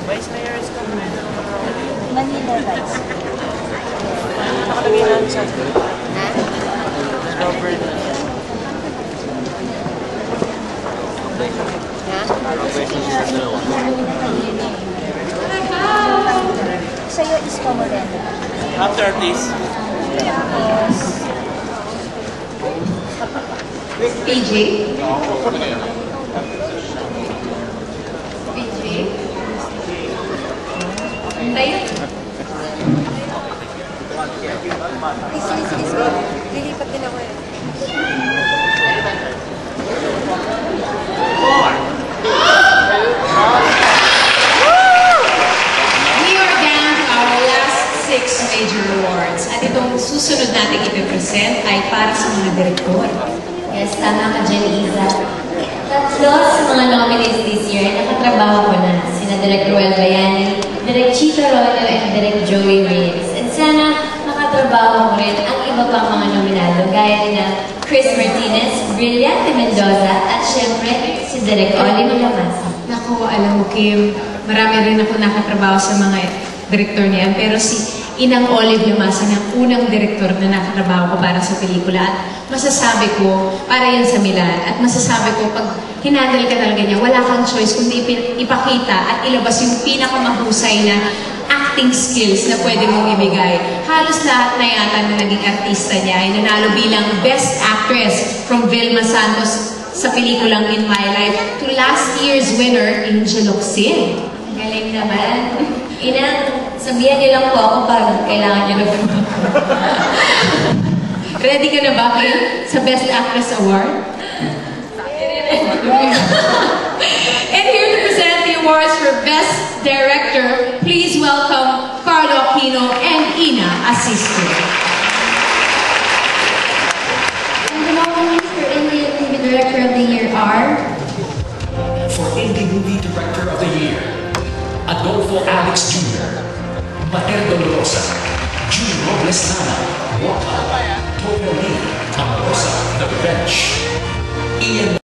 Vice Mayor is coming. Manila Vice. Nakalagay lang sa Ha? covered. Ha? Sa'yo is Moreno. After this. Tapos, PJ? PJ? Tayo? sige. Lilipat din ako eh. We are down to our last 6 major awards. At itong susunod natin ipipresent ay para sa mga direktor. Yes, tama ka dyan, Iza. Tatlo sa mga nominees this year, nakatrabaho ko na. Sina Direk Roel Bayani, Direk Chito Rollo, and Direk Joey Reyes. And sana makatrabaho ko rin ang iba pang mga nominado, gaya na Chris Martinez, Brillante Mendoza, at syempre si Direk Oli Malamasa. Naku, alam mo Kim, marami rin ako nakatrabaho sa mga direktor niyan, pero si Inang Olive Lamasa ng unang direktor na nakatrabaho ko para sa pelikula. At masasabi ko, para yan sa Milan, at masasabi ko, pag hinandle ka talaga niya, wala kang choice kundi ipakita at ilabas yung pinakamahusay na acting skills na pwede mong ibigay. Halos lahat na yata na naging artista niya ay nanalo bilang Best Actress from Vilma Santos sa pelikulang In My Life to last year's winner, Angel Locsin. Galing naman. Inang, sabihan niyo lang po ako pag kailangan niyo na Ready ka na ba, Kim, sa Best Actress Award? And here to present the awards for Best Director, please welcome Carlo Aquino and Ina Asisto. And the nominees for Indian Movie Director of the Year are For Indie Movie Director of the Year, Adolfo Alex Jr., Mater Dolorosa, June Robles Nana, Waka, Tony Lee, Amorosa, The Bench, Ian